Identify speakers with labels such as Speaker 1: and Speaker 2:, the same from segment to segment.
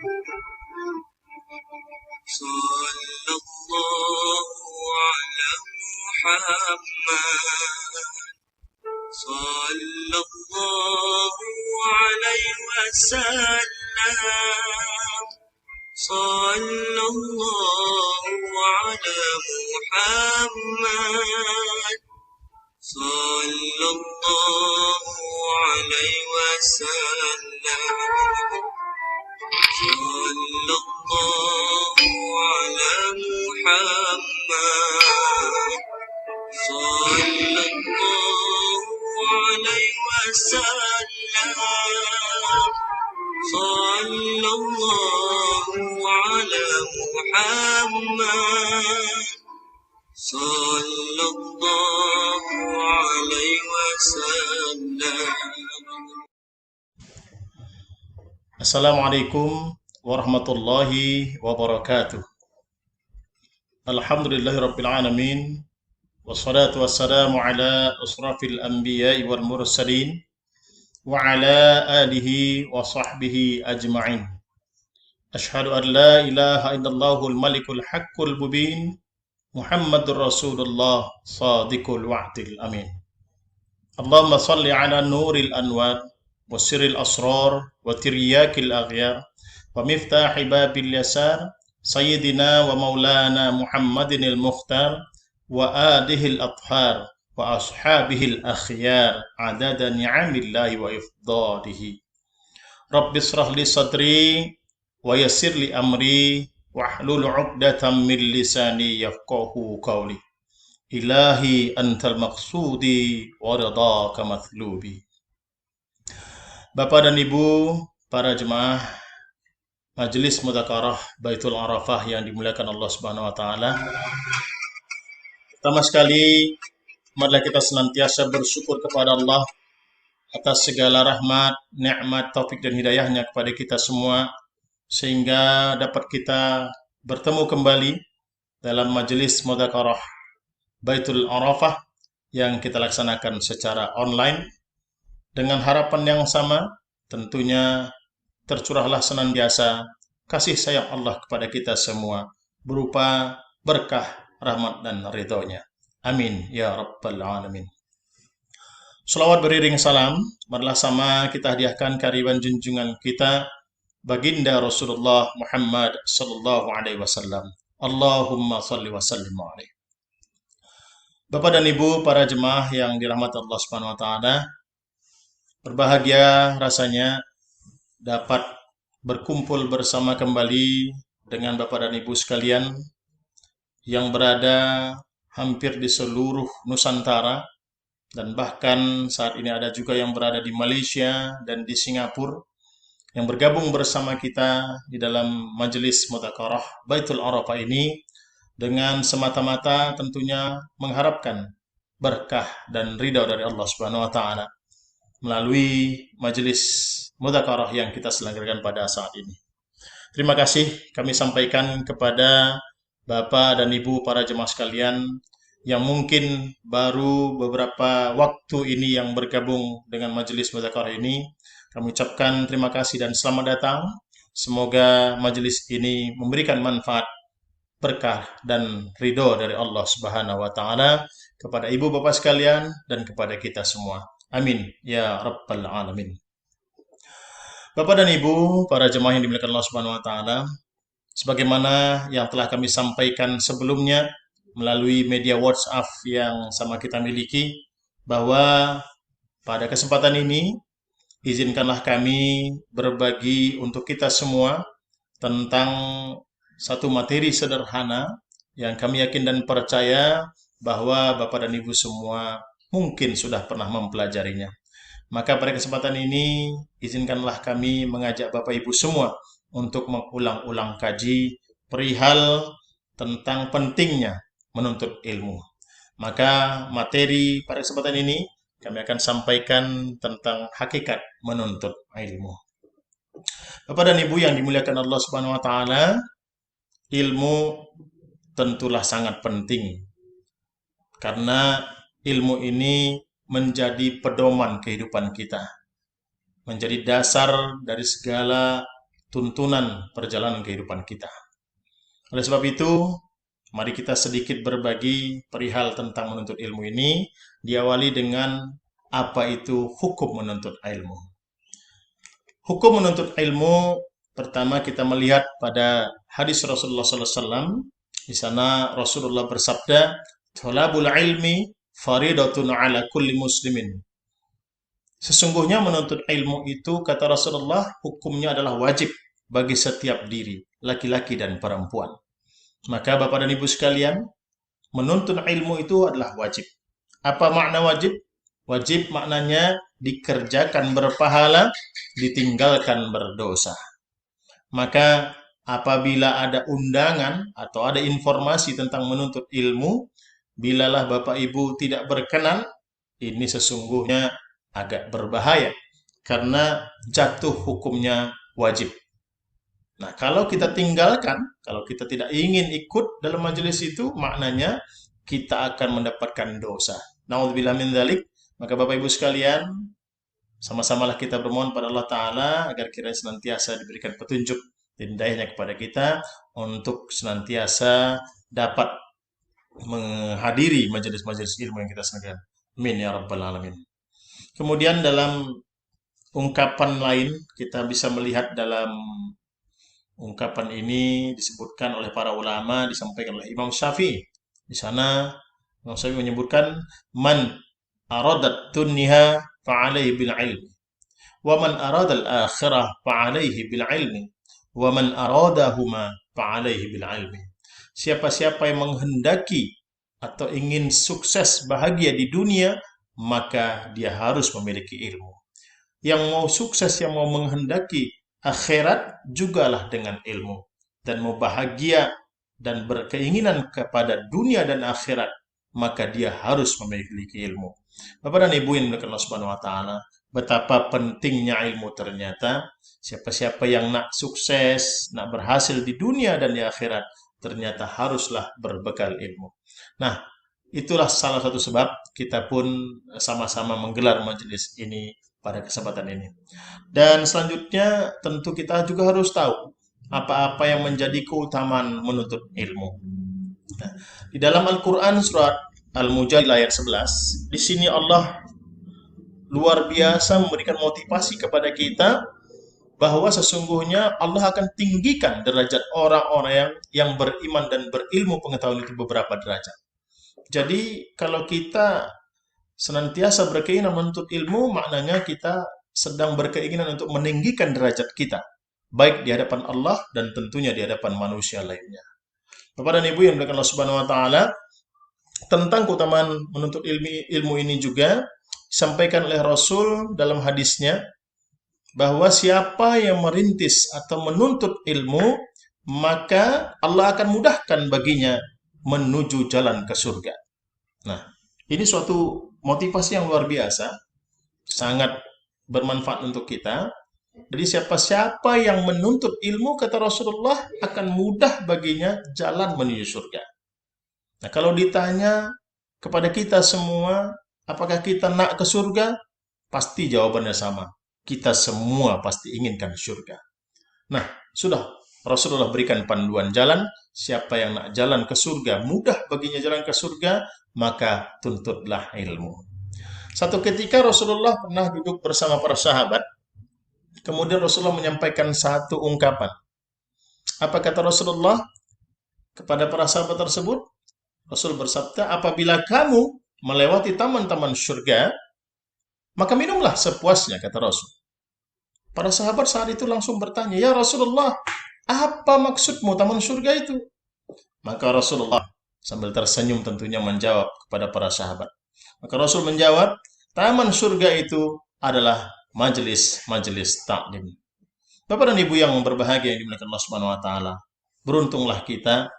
Speaker 1: صلى الله على محمد صلى الله عليه وسلم صلى الله على محمد صلى الله عليه وسلم صلى الله على محمد صلى الله عليه وسلم صلى الله على محمد صلى الله عليه وسلم.
Speaker 2: Assalamualaikum warahmatullahi wabarakatuh. Alhamdulillahirabbil alamin. Wassalatu wassalamu ala asrafil anbiya'i wal mursalin wa ala alihi wa sahbihi ajma'in. Asyhadu an la ilaha illallahul malikul haqqul mubin. Muhammadur Rasulullah sadiqul wa'dil amin. Allahumma salli ala nuril anwar wa sirril asrar wa tiryakil aghyar wa miftahi babil yasar sayyidina wa maulana Muhammadin al-mukhtar wa alihi al-athhar wa ashabihi al-akhyar adada ni'amillahi wa ifdalihi. Rabbi israh li sadri wa yassir li amri wahlul 'uqdatam min lisani yafqahu qawli. Ilahi antal maqsudi wa ridaka mathlubi. Bapak dan Ibu, para jemaah Majelis Mudzakarah Baitul Arafah yang dimuliakan Allah Subhanahu wa taala. Pertama sekali, marilah kita senantiasa bersyukur kepada Allah atas segala rahmat, nikmat, taufik dan hidayahnya kepada kita semua sehingga dapat kita bertemu kembali dalam Majelis Mudzakarah Baitul Arafah yang kita laksanakan secara online dengan harapan yang sama, tentunya tercurahlah senantiasa kasih sayang Allah kepada kita semua berupa berkah, rahmat dan ridhonya. Amin ya rabbal alamin. Salawat beriring salam, marilah sama kita hadiahkan kehadiran junjungan kita baginda Rasulullah Muhammad sallallahu alaihi wasallam. Allahumma salli wa sallim alaihi. Bapak dan Ibu, para jemaah yang dirahmati Allah Subhanahu wa taala, berbahagia rasanya dapat berkumpul bersama kembali dengan Bapak dan Ibu sekalian yang berada hampir di seluruh Nusantara dan bahkan saat ini ada juga yang berada di Malaysia dan di Singapura yang bergabung bersama kita di dalam Majelis Mudzakarah Baitul Arafah ini dengan semata-mata tentunya mengharapkan berkah dan ridha dari Allah Subhanahu wa taala melalui Majelis Mudzakarah yang kita selenggarakan pada saat ini. Terima kasih kami sampaikan kepada Bapak dan Ibu para jemaah sekalian yang mungkin baru beberapa waktu ini yang bergabung dengan Majelis Mudzakarah ini. Kami ucapkan terima kasih dan selamat datang. Semoga majelis ini memberikan manfaat, berkah dan ridho dari Allah Subhanahu wa taala kepada ibu bapak sekalian dan kepada kita semua. Amin ya rabbal alamin. Bapak dan Ibu, para jemaah yang dimuliakan Allah Subhanahu wa taala, sebagaimana yang telah kami sampaikan sebelumnya melalui media WhatsApp yang sama kita miliki, bahwa pada kesempatan ini izinkanlah kami berbagi untuk kita semua tentang satu materi sederhana yang kami yakin dan percaya bahwa Bapak dan Ibu semua mungkin sudah pernah mempelajarinya. Maka pada kesempatan ini, izinkanlah kami mengajak Bapak Ibu semua untuk mengulang-ulang kaji perihal tentang pentingnya menuntut ilmu. Maka materi pada kesempatan ini, kami akan sampaikan tentang hakikat menuntut ilmu. Bapak dan Ibu yang dimuliakan Allah Subhanahu wa taala, ilmu tentulah sangat penting. Karena ilmu ini menjadi pedoman kehidupan kita, menjadi dasar dari segala tuntunan perjalanan kehidupan kita. Oleh sebab itu, mari kita sedikit berbagi perihal tentang menuntut ilmu ini, diawali dengan apa itu hukum menuntut ilmu. Hukum menuntut ilmu, pertama kita melihat pada hadis Rasulullah SAW. Di sana Rasulullah bersabda, "Thalabul ilmi faridatun ala kulli muslimin." Sesungguhnya menuntut ilmu itu, kata Rasulullah, hukumnya adalah wajib bagi setiap diri, laki-laki dan perempuan. Maka Bapak dan Ibu sekalian, menuntut ilmu itu adalah wajib. Apa makna wajib? Wajib maknanya dikerjakan berpahala, ditinggalkan berdosa. Maka apabila ada undangan atau ada informasi tentang menuntut ilmu, bilalah Bapak Ibu tidak berkenan, ini sesungguhnya agak berbahaya karena jatuh hukumnya wajib. Nah, kalau kita tinggalkan, kalau kita tidak ingin ikut dalam majelis itu, maknanya kita akan mendapatkan dosa. Na'udzubillah min dzalik. Maka Bapak Ibu sekalian, sama-samalah kita bermohon pada Allah Ta'ala agar kiranya senantiasa diberikan petunjuk dan hidayahnya kepada kita untuk senantiasa dapat menghadiri majelis-majelis ilmu yang kita selenggarakan. Amin ya rabbal alamin. Kemudian dalam ungkapan lain, kita bisa melihat dalam ungkapan ini disebutkan oleh para ulama, disampaikan oleh Imam Syafi'i. Di sana Imam Syafi'i menyebutkan, "Man aradat dunya fa'alaihi bil ilmi, wa man aradal akhirah fa'alaihi bil ilmi, wa man aradahuma fa'alaihi bil ilmi." Siapa-siapa yang menghendaki atau ingin sukses bahagia di dunia, maka dia harus memiliki ilmu. Yang mau sukses, yang mau menghendaki akhirat, jugalah dengan ilmu. Dan mau bahagia dan berkeinginan kepada dunia dan akhirat, maka dia harus memiliki ilmu. Bapak dan Ibu yang dimuliakan Allah Subhanahu wa Ta'ala, betapa pentingnya ilmu ternyata. Siapa-siapa yang nak sukses, nak berhasil di dunia dan di akhirat, ternyata haruslah berbekal ilmu. Nah, itulah salah satu sebab kita pun sama-sama menggelar majelis ini pada kesempatan ini. Dan selanjutnya tentu kita juga harus tahu apa-apa yang menjadi keutamaan menuntut ilmu. Nah, di dalam Al-Quran surat Al-Mujadil ayat 11, di sini Allah luar biasa memberikan motivasi kepada kita bahwa sesungguhnya Allah akan tinggikan derajat orang-orang yang beriman dan berilmu pengetahuan itu beberapa derajat. Jadi kalau kita senantiasa berkeinginan menuntut ilmu, maknanya kita sedang berkeinginan untuk meninggikan derajat kita, baik di hadapan Allah dan tentunya di hadapan manusia lainnya. Bapak dan Ibu yang dimuliakan Allah Subhanahu wa Ta'ala, tentang keutamaan menuntut ilmu ini juga disampaikan oleh Rasul dalam hadisnya, bahwa siapa yang merintis atau menuntut ilmu, maka Allah akan mudahkan baginya menuju jalan ke surga. Nah, ini suatu motivasi yang luar biasa, sangat bermanfaat untuk kita. Jadi siapa-siapa yang menuntut ilmu, kata Rasulullah, akan mudah baginya jalan menuju surga. Nah, kalau ditanya kepada kita semua, apakah kita nak ke surga? Pasti jawabannya sama. Kita semua pasti inginkan surga. Nah, sudah Rasulullah berikan panduan jalan. Siapa yang nak jalan ke surga, mudah baginya jalan ke surga, maka tuntutlah ilmu. Satu ketika Rasulullah pernah duduk bersama para sahabat. Kemudian Rasulullah menyampaikan satu ungkapan. Apa kata Rasulullah kepada para sahabat tersebut? Rasul bersabda, apabila kamu melewati taman-taman surga, maka minumlah sepuasnya, kata Rasul. Para sahabat saat itu langsung bertanya, ya Rasulullah, apa maksudmu taman surga itu? Maka Rasulullah sambil tersenyum tentunya menjawab kepada para sahabat. Maka Rasul menjawab, taman surga itu adalah majelis-majelis taklim. Bapak dan Ibu yang berbahagia yang dimuliakan Allah Subhanahu wa Ta'ala, beruntunglah kita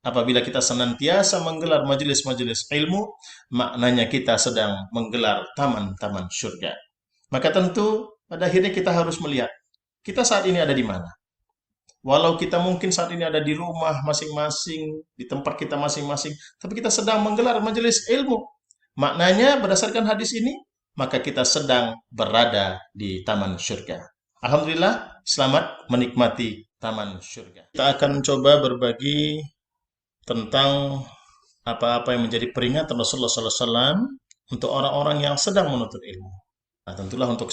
Speaker 2: apabila kita senantiasa menggelar majelis-majelis ilmu, maknanya kita sedang menggelar taman-taman surga. Maka tentu pada akhirnya kita harus melihat kita saat ini ada di mana. Walau kita mungkin saat ini ada di rumah masing-masing, di tempat kita masing-masing, tapi kita sedang menggelar majelis ilmu. Maknanya berdasarkan hadis ini, maka kita sedang berada di taman surga. Alhamdulillah, selamat menikmati taman surga. Kita akan coba berbagi tentang apa-apa yang menjadi peringatan Rasulullah SAW untuk orang-orang yang sedang menuntut ilmu. Nah, tentulah untuk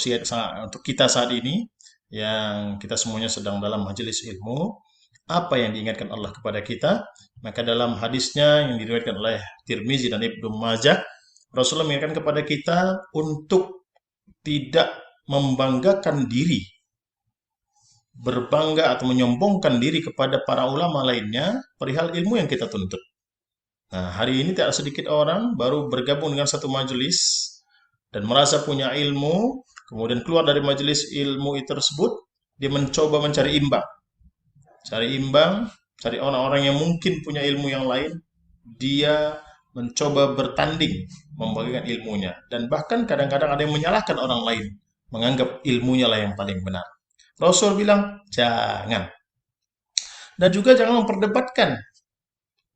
Speaker 2: kita saat ini, yang kita semuanya sedang dalam majelis ilmu, apa yang diingatkan Allah kepada kita? Maka dalam hadisnya yang diriwayatkan oleh Tirmizi dan Ibnu Majah, Rasulullah mengingatkan kepada kita untuk tidak membanggakan diri, berbangga atau menyombongkan diri kepada para ulama lainnya perihal ilmu yang kita tuntut. Nah, hari ini tidak sedikit orang baru bergabung dengan satu majelis dan merasa punya ilmu, kemudian keluar dari majelis ilmu tersebut, dia mencoba mencari imbang. Cari imbang, cari orang-orang yang mungkin punya ilmu yang lain, dia mencoba bertanding, membagikan ilmunya. Dan bahkan kadang-kadang ada yang menyalahkan orang lain, menganggap ilmunya lah yang paling benar. Rasul bilang, jangan. Dan juga jangan memperdebatkan.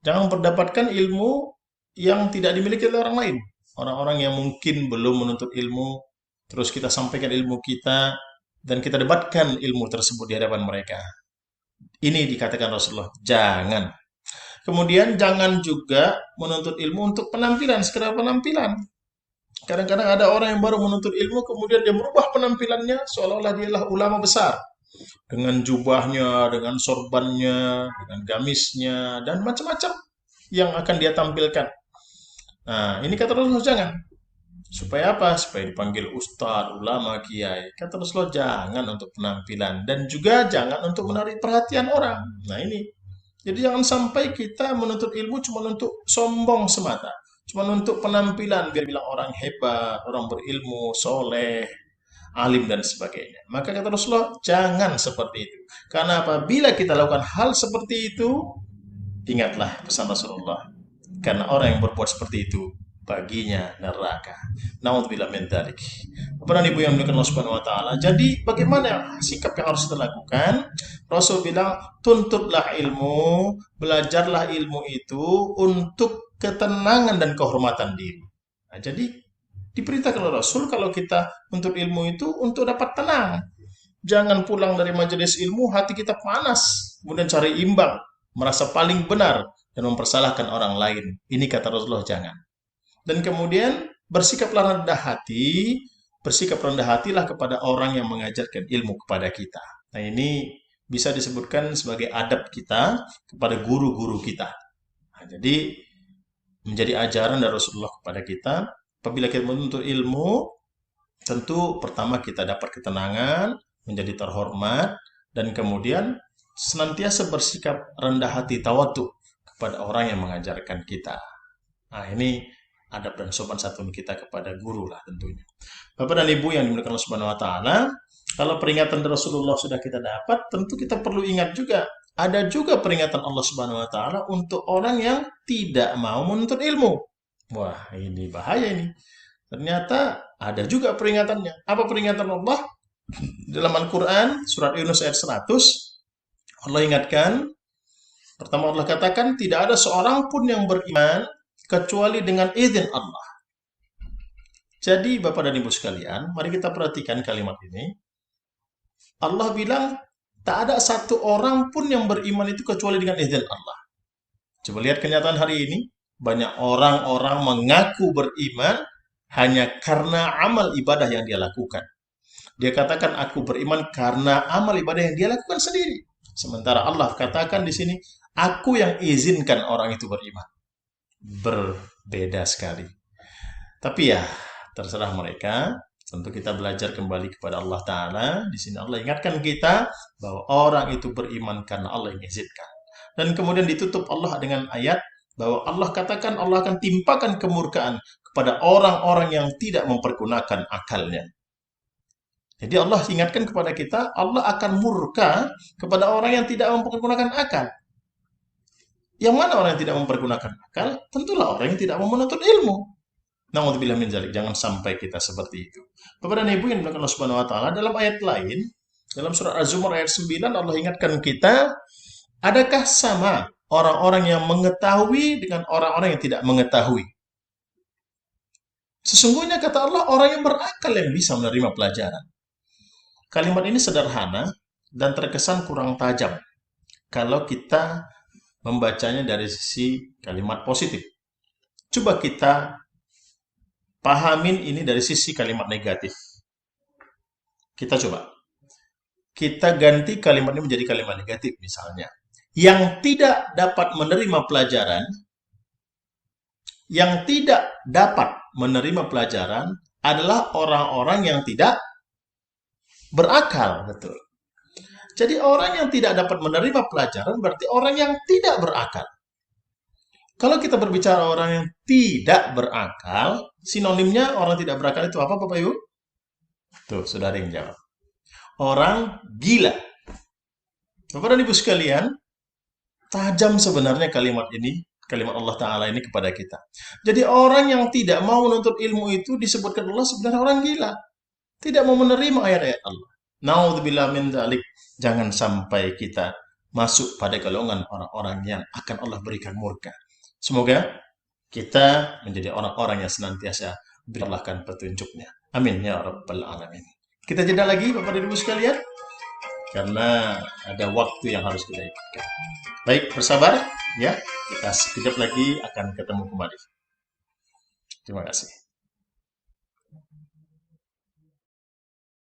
Speaker 2: Jangan memperdapatkan ilmu yang tidak dimiliki oleh orang lain. Orang-orang yang mungkin belum menuntut ilmu, terus kita sampaikan ilmu kita, dan kita debatkan ilmu tersebut di hadapan mereka. Ini dikatakan Rasulullah, jangan. Kemudian jangan juga menuntut ilmu untuk penampilan, sekedar penampilan. Kadang-kadang ada orang yang baru menuntut ilmu, kemudian dia merubah penampilannya, seolah-olah dialah ulama besar. Dengan jubahnya, dengan sorbannya, dengan gamisnya, dan macam-macam yang akan dia tampilkan. Nah, ini kata Rasulullah jangan. Supaya apa? Supaya dipanggil ustadz, ulama, kiai. Kata Rasulullah jangan untuk penampilan. Dan juga jangan untuk menarik perhatian orang. Nah ini. Jadi jangan sampai kita menuntut ilmu cuma untuk sombong semata. Cuma untuk penampilan. Biar bilang orang hebat, orang berilmu, soleh, alim dan sebagainya. Maka kata Rasulullah jangan seperti itu. Karena apabila kita lakukan hal seperti itu, ingatlah pesan Rasulullah. Karena orang yang berbuat seperti itu, baginya neraka. Nauzubillah min dzalik. Bapak dan Ibu yang dimuliakan Allah Subhanahu wa taala. Jadi bagaimana sikap yang harus kita lakukan? Rasul bilang, tuntutlah ilmu, belajarlah ilmu itu untuk ketenangan dan kehormatan diri. Nah, jadi diperintahkan oleh Rasul kalau kita untuk ilmu itu untuk dapat tenang. Jangan pulang dari majelis ilmu hati kita panas, kemudian cari imbang, merasa paling benar dan mempersalahkan orang lain. Ini kata Rasulullah jangan. Dan kemudian bersikaplah rendah hati, bersikap rendah hatilah kepada orang yang mengajarkan ilmu kepada kita. Nah ini bisa disebutkan sebagai adab kita kepada guru-guru kita. Nah, jadi menjadi ajaran dari Rasulullah kepada kita, apabila kita menuntut ilmu, tentu pertama kita dapat ketenangan, menjadi terhormat, dan kemudian senantiasa bersikap rendah hati tawadhu kepada orang yang mengajarkan kita. Nah ini adab dan sopan santun kita kepada guru lah tentunya. Bapak dan Ibu yang dimuliakan Allah Subhanahu wa taala, kalau peringatan dari Rasulullah sudah kita dapat, tentu kita perlu ingat juga ada juga peringatan Allah Subhanahu wa taala untuk orang yang tidak mau menuntut ilmu. Wah, ini bahaya ini. Ternyata ada juga peringatannya. Apa peringatan Allah? Dalam Al-Qur'an surat Yunus ayat 100, Allah ingatkan, pertama Allah katakan tidak ada seorang pun yang beriman kecuali dengan izin Allah. Jadi Bapak dan Ibu sekalian, mari kita perhatikan kalimat ini. Allah bilang, tak ada satu orang pun yang beriman itu kecuali dengan izin Allah. Coba lihat kenyataan hari ini. Banyak orang-orang mengaku beriman hanya karena amal ibadah yang dia lakukan. Dia katakan, aku beriman karena amal ibadah yang dia lakukan sendiri. Sementara Allah katakan di sini, aku yang izinkan orang itu beriman. Berbeda sekali. Tapi ya, terserah mereka. Tentu kita belajar kembali kepada Allah Ta'ala. Di sini Allah ingatkan kita bahwa orang itu beriman karena Allah yang izinkan. Dan kemudian ditutup Allah dengan ayat bahwa Allah katakan Allah akan timpakan kemurkaan kepada orang-orang yang tidak mempergunakan akalnya. Jadi Allah ingatkan kepada kita, Allah akan murka kepada orang yang tidak mempergunakan akal. Yang mana orang yang tidak mempergunakan akal? Tentulah orang yang tidak mau menuntut ilmu. Nauzubillah min dzalik, jangan sampai kita seperti itu. Bapak dan Ibu yang dimuliakan Allah Subhanahu wa taala, dalam ayat lain, dalam surat Az-Zumar ayat 9 Allah ingatkan kita, adakah sama orang-orang yang mengetahui dengan orang-orang yang tidak mengetahui? Sesungguhnya kata Allah, orang yang berakal yang bisa menerima pelajaran. Kalimat ini sederhana dan terkesan kurang tajam kalau kita membacanya dari sisi kalimat positif. Coba kita pahamin ini dari sisi kalimat negatif. Kita coba. Kita ganti kalimat ini menjadi kalimat negatif misalnya. Yang tidak dapat menerima pelajaran, adalah orang-orang yang tidak berakal, betul. Jadi orang yang tidak dapat menerima pelajaran berarti orang yang tidak berakal. Kalau kita berbicara orang yang tidak berakal, sinonimnya orang tidak berakal itu apa, Bapak Ibu? Tuh, saudara yang jawab. Orang gila. Bapak dan Ibu sekalian, tajam sebenarnya kalimat ini, kalimat Allah Ta'ala ini kepada kita. Jadi orang yang tidak mau menuntut ilmu itu disebutkan Allah sebenarnya orang gila. Tidak mau menerima ayat-ayat Allah. Naudzubillah min dzalik. Jangan sampai kita masuk pada golongan orang-orang yang akan Allah berikan murka. Semoga kita menjadi orang-orang yang senantiasa diberikan petunjuknya. Amin ya rabbal alamin. Kita jeda lagi Bapak dan Ibu sekalian, karena ada waktu yang harus kita ikutkan. Baik, bersabar ya. Kita sekejap lagi akan ketemu kembali. Terima kasih.